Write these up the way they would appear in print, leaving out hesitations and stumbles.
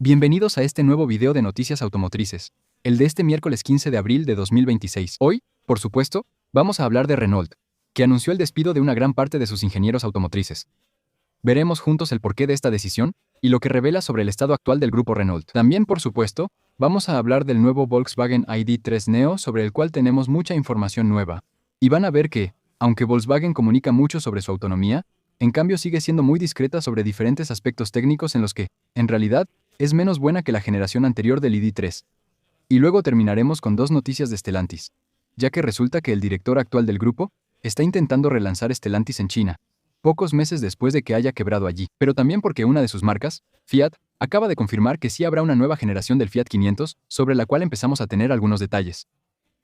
Bienvenidos a este nuevo video de noticias automotrices, el de este miércoles 15 de abril de 2026. Hoy, por supuesto, vamos a hablar de Renault, que anunció el despido de una gran parte de sus ingenieros automotrices. Veremos juntos el porqué de esta decisión y lo que revela sobre el estado actual del grupo Renault. También, por supuesto, vamos a hablar del nuevo Volkswagen ID.3 Neo, sobre el cual tenemos mucha información nueva. Y van a ver que, aunque Volkswagen comunica mucho sobre su autonomía, en cambio sigue siendo muy discreta sobre diferentes aspectos técnicos en los que, en realidad, es menos buena que la generación anterior del ID.3. Y luego terminaremos con dos noticias de Stellantis, ya que resulta que el director actual del grupo está intentando relanzar Stellantis en China, pocos meses después de que haya quebrado allí, pero también porque una de sus marcas, Fiat, acaba de confirmar que sí habrá una nueva generación del Fiat 500, sobre la cual empezamos a tener algunos detalles.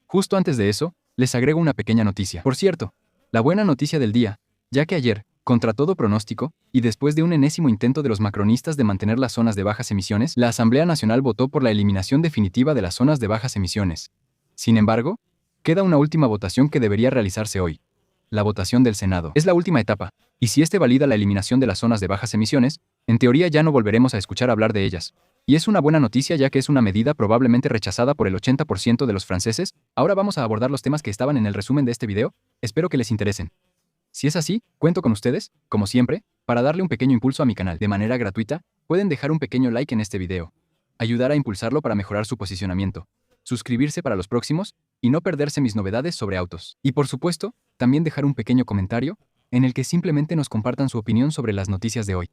Justo antes de eso, les agrego una pequeña noticia. Por cierto, la buena noticia del día, ya que ayer, contra todo pronóstico, y después de un enésimo intento de los macronistas de mantener las zonas de bajas emisiones, la Asamblea Nacional votó por la eliminación definitiva de las zonas de bajas emisiones. Sin embargo, queda una última votación que debería realizarse hoy. La votación del Senado. Es la última etapa, y si este valida la eliminación de las zonas de bajas emisiones, en teoría ya no volveremos a escuchar hablar de ellas. Y es una buena noticia ya que es una medida probablemente rechazada por el 80% de los franceses. Ahora vamos a abordar los temas que estaban en el resumen de este video, espero que les interesen. Si es así, cuento con ustedes, como siempre, para darle un pequeño impulso a mi canal. De manera gratuita, pueden dejar un pequeño like en este video, ayudar a impulsarlo para mejorar su posicionamiento, suscribirse para los próximos y no perderse mis novedades sobre autos. Y por supuesto, también dejar un pequeño comentario en el que simplemente nos compartan su opinión sobre las noticias de hoy.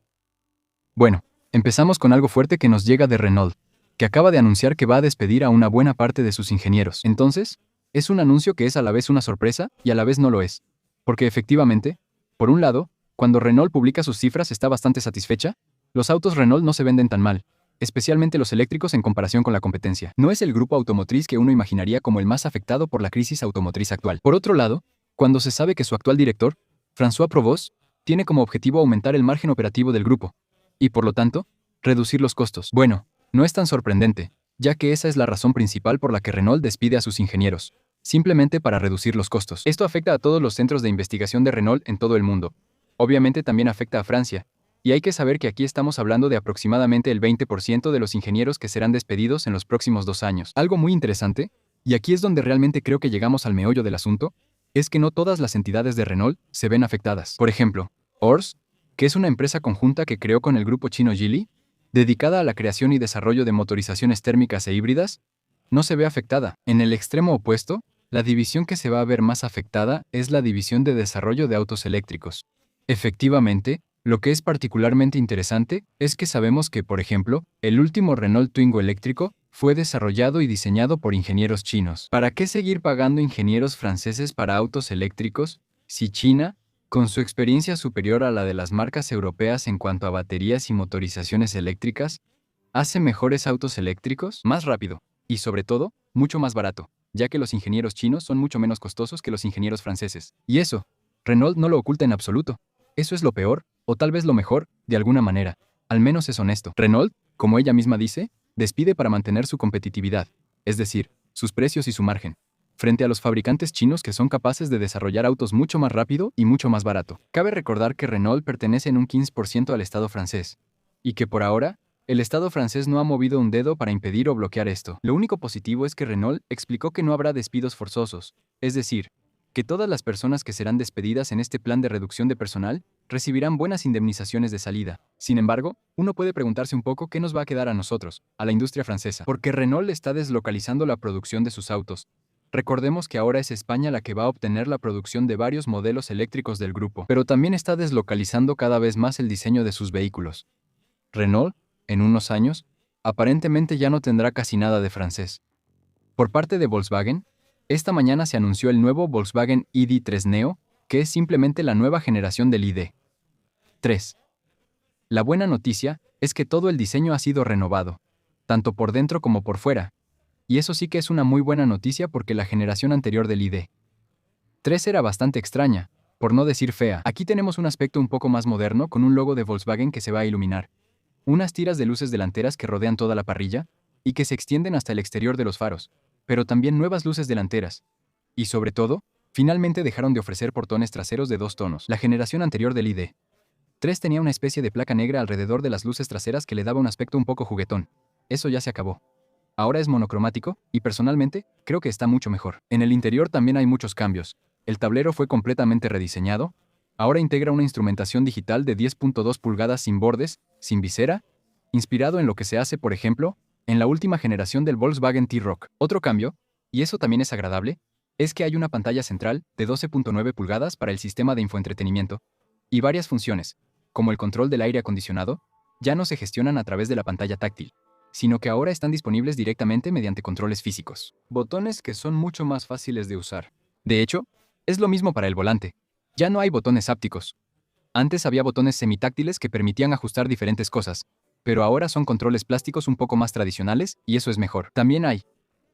Bueno, empezamos con algo fuerte que nos llega de Renault, que acaba de anunciar que va a despedir a una buena parte de sus ingenieros. Entonces, es un anuncio que es a la vez una sorpresa y a la vez no lo es. Porque efectivamente, por un lado, cuando Renault publica sus cifras está bastante satisfecha, los autos Renault no se venden tan mal, especialmente los eléctricos en comparación con la competencia. No es el grupo automotriz que uno imaginaría como el más afectado por la crisis automotriz actual. Por otro lado, cuando se sabe que su actual director, François Provost, tiene como objetivo aumentar el margen operativo del grupo, y por lo tanto, reducir los costos. Bueno, no es tan sorprendente, ya que esa es la razón principal por la que Renault despide a sus ingenieros. Simplemente para reducir los costos. Esto afecta a todos los centros de investigación de Renault en todo el mundo. Obviamente también afecta a Francia, y hay que saber que aquí estamos hablando de aproximadamente el 20% de los ingenieros que serán despedidos en los próximos 2 años. Algo muy interesante, y aquí es donde realmente creo que llegamos al meollo del asunto, es que no todas las entidades de Renault se ven afectadas. Por ejemplo, Ors, que es una empresa conjunta que creó con el grupo chino Geely, dedicada a la creación y desarrollo de motorizaciones térmicas e híbridas, no se ve afectada. En el extremo opuesto, la división que se va a ver más afectada es la división de desarrollo de autos eléctricos. Efectivamente, lo que es particularmente interesante es que sabemos que, por ejemplo, el último Renault Twingo eléctrico fue desarrollado y diseñado por ingenieros chinos. ¿Para qué seguir pagando ingenieros franceses para autos eléctricos si China, con su experiencia superior a la de las marcas europeas en cuanto a baterías y motorizaciones eléctricas, hace mejores autos eléctricos más rápido y, sobre todo, mucho más barato, ya que los ingenieros chinos son mucho menos costosos que los ingenieros franceses? Y eso, Renault no lo oculta en absoluto. Eso es lo peor, o tal vez lo mejor, de alguna manera. Al menos es honesto. Renault, como ella misma dice, despide para mantener su competitividad, es decir, sus precios y su margen, frente a los fabricantes chinos que son capaces de desarrollar autos mucho más rápido y mucho más barato. Cabe recordar que Renault pertenece en un 15% al Estado francés, y que por ahora, el Estado francés no ha movido un dedo para impedir o bloquear esto. Lo único positivo es que Renault explicó que no habrá despidos forzosos, es decir, que todas las personas que serán despedidas en este plan de reducción de personal recibirán buenas indemnizaciones de salida. Sin embargo, uno puede preguntarse un poco qué nos va a quedar a nosotros, a la industria francesa, porque Renault está deslocalizando la producción de sus autos. Recordemos que ahora es España la que va a obtener la producción de varios modelos eléctricos del grupo, pero también está deslocalizando cada vez más el diseño de sus vehículos. Renault, en unos años, aparentemente ya no tendrá casi nada de francés. Por parte de Volkswagen, esta mañana se anunció el nuevo Volkswagen ID.3 Neo, que es simplemente la nueva generación del ID.3. La buena noticia es que todo el diseño ha sido renovado, tanto por dentro como por fuera, y eso sí que es una muy buena noticia porque la generación anterior del ID.3 era bastante extraña, por no decir fea. Aquí tenemos un aspecto un poco más moderno con un logo de Volkswagen que se va a iluminar, unas tiras de luces delanteras que rodean toda la parrilla y que se extienden hasta el exterior de los faros, pero también nuevas luces delanteras. Y sobre todo, finalmente dejaron de ofrecer portones traseros de 2 tonos. La generación anterior del ID.3 3 tenía una especie de placa negra alrededor de las luces traseras que le daba un aspecto un poco juguetón. Eso ya se acabó. Ahora es monocromático, y personalmente, creo que está mucho mejor. En el interior también hay muchos cambios. El tablero fue completamente rediseñado. Ahora integra una instrumentación digital de 10.2 pulgadas sin bordes, sin visera, inspirado en lo que se hace, por ejemplo, en la última generación del Volkswagen T-Roc. Otro cambio, y eso también es agradable, es que hay una pantalla central de 12.9 pulgadas para el sistema de infoentretenimiento, y varias funciones, como el control del aire acondicionado, ya no se gestionan a través de la pantalla táctil, sino que ahora están disponibles directamente mediante controles físicos. Botones que son mucho más fáciles de usar. De hecho, es lo mismo para el volante. Ya no hay botones hápticos. Antes había botones semitáctiles que permitían ajustar diferentes cosas, pero ahora son controles plásticos un poco más tradicionales y eso es mejor. También hay,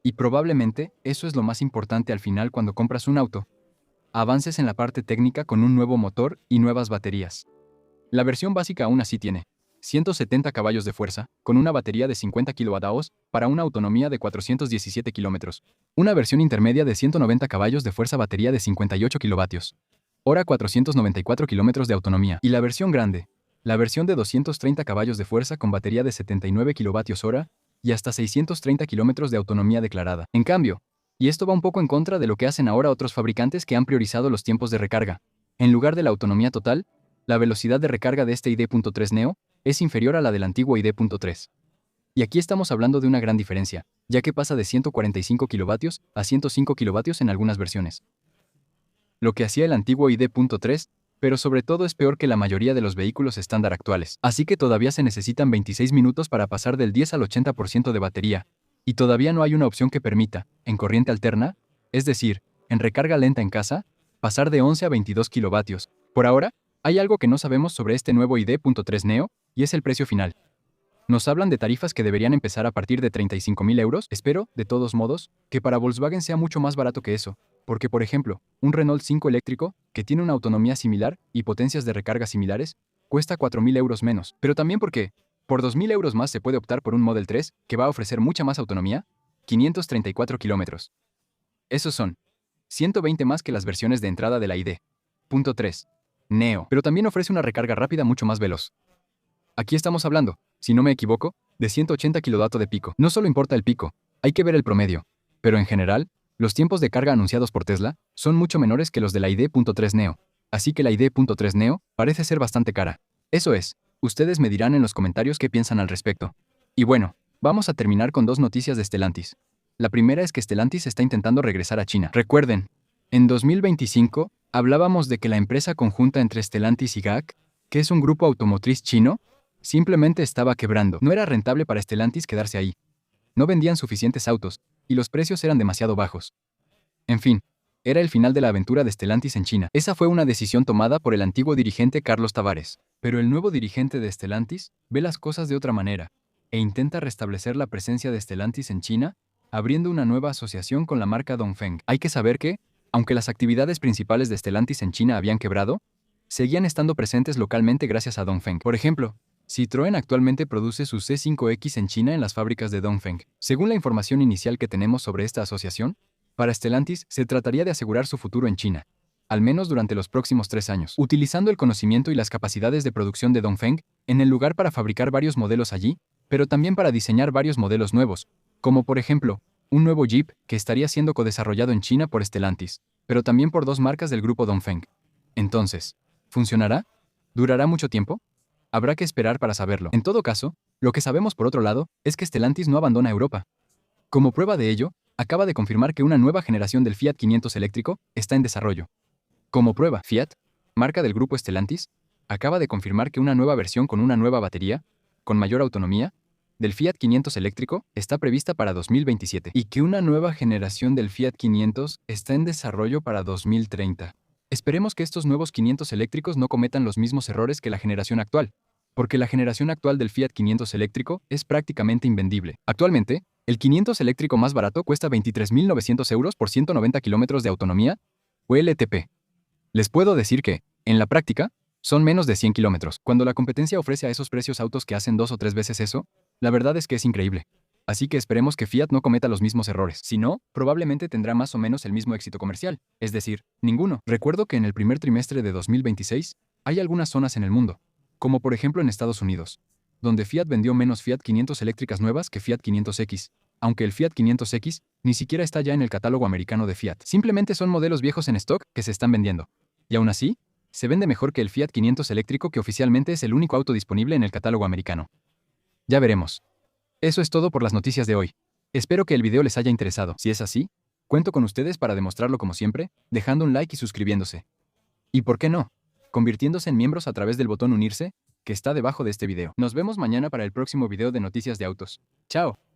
y probablemente eso es lo más importante al final cuando compras un auto, avances en la parte técnica con un nuevo motor y nuevas baterías. La versión básica aún así tiene 170 caballos de fuerza, con una batería de 50 kWh para una autonomía de 417 km. Una versión intermedia de 190 caballos de fuerza, batería de 58 kW. Hora 494 km de autonomía. Y la versión grande, la versión de 230 caballos de fuerza con batería de 79 kWh y hasta 630 km de autonomía declarada. En cambio, y esto va un poco en contra de lo que hacen ahora otros fabricantes que han priorizado los tiempos de recarga, en lugar de la autonomía total, la velocidad de recarga de este ID.3 Neo es inferior a la del antiguo ID.3. Y aquí estamos hablando de una gran diferencia, ya que pasa de 145 kW a 105 kW en algunas versiones. Lo que hacía el antiguo ID.3, pero sobre todo es peor que la mayoría de los vehículos estándar actuales. Así que todavía se necesitan 26 minutos para pasar del 10 al 80% de batería, y todavía no hay una opción que permita, en corriente alterna, es decir, en recarga lenta en casa, pasar de 11 a 22 kW. Por ahora, hay algo que no sabemos sobre este nuevo ID.3 Neo, y es el precio final. Nos hablan de tarifas que deberían empezar a partir de 35.000 euros. Espero, de todos modos, que para Volkswagen sea mucho más barato que eso, porque por ejemplo, un Renault 5 eléctrico, que tiene una autonomía similar y potencias de recarga similares, cuesta 4.000 euros menos, pero también porque, por 2.000 euros más se puede optar por un Model 3, que va a ofrecer mucha más autonomía, 534 kilómetros. Esos son 120 más que las versiones de entrada de la ID.3 Neo, pero también ofrece una recarga rápida mucho más veloz. Aquí estamos hablando, si no me equivoco, de 180 kW de pico. No solo importa el pico, hay que ver el promedio, pero en general, los tiempos de carga anunciados por Tesla son mucho menores que los de la ID.3 Neo, así que la ID.3 Neo parece ser bastante cara. Eso es, ustedes me dirán en los comentarios qué piensan al respecto. Y bueno, vamos a terminar con dos noticias de Stellantis. La primera es que Stellantis está intentando regresar a China. Recuerden, en 2025 hablábamos de que la empresa conjunta entre Stellantis y GAC, que es un grupo automotriz chino, simplemente estaba quebrando. No era rentable para Stellantis quedarse ahí. No vendían suficientes autos, y los precios eran demasiado bajos. En fin, era el final de la aventura de Stellantis en China. Esa fue una decisión tomada por el antiguo dirigente Carlos Tavares. Pero el nuevo dirigente de Stellantis ve las cosas de otra manera, e intenta restablecer la presencia de Stellantis en China, abriendo una nueva asociación con la marca Dongfeng. Hay que saber que, aunque las actividades principales de Stellantis en China habían quebrado, seguían estando presentes localmente gracias a Dongfeng. Por ejemplo, Citroën actualmente produce su C5X en China en las fábricas de Dongfeng. Según la información inicial que tenemos sobre esta asociación, para Stellantis se trataría de asegurar su futuro en China, al menos durante los próximos 3 años, utilizando el conocimiento y las capacidades de producción de Dongfeng en el lugar para fabricar varios modelos allí, pero también para diseñar varios modelos nuevos, como por ejemplo, un nuevo Jeep que estaría siendo codesarrollado en China por Stellantis, pero también por 2 marcas del grupo Dongfeng. Entonces, ¿funcionará? ¿Durará mucho tiempo? Habrá que esperar para saberlo. En todo caso, lo que sabemos por otro lado es que Stellantis no abandona Europa. Como prueba de ello, acaba de confirmar que una nueva generación del Fiat 500 eléctrico está en desarrollo. Como prueba, Fiat, marca del grupo Stellantis, acaba de confirmar que una nueva versión con una nueva batería, con mayor autonomía, del Fiat 500 eléctrico está prevista para 2027 y que una nueva generación del Fiat 500 está en desarrollo para 2030. Esperemos que estos nuevos 500 eléctricos no cometan los mismos errores que la generación actual, porque la generación actual del Fiat 500 eléctrico es prácticamente invendible. Actualmente, el 500 eléctrico más barato cuesta 23.900 euros por 190 kilómetros de autonomía, o LTP. Les puedo decir que, en la práctica, son menos de 100 kilómetros. Cuando la competencia ofrece a esos precios autos que hacen 2 o 3 veces eso, la verdad es que es increíble. Así que esperemos que Fiat no cometa los mismos errores. Si no, probablemente tendrá más o menos el mismo éxito comercial, es decir, ninguno. Recuerdo que en el primer trimestre de 2026, hay algunas zonas en el mundo, como por ejemplo en Estados Unidos, donde Fiat vendió menos Fiat 500 eléctricas nuevas que Fiat 500X, aunque el Fiat 500X ni siquiera está ya en el catálogo americano de Fiat. Simplemente son modelos viejos en stock que se están vendiendo. Y aún así, se vende mejor que el Fiat 500 eléctrico, que oficialmente es el único auto disponible en el catálogo americano. Ya veremos. Eso es todo por las noticias de hoy. Espero que el video les haya interesado. Si es así, cuento con ustedes para demostrarlo como siempre, dejando un like y suscribiéndose. ¿Y por qué no? Convirtiéndose en miembros a través del botón unirse, que está debajo de este video. Nos vemos mañana para el próximo video de noticias de autos. ¡Chao!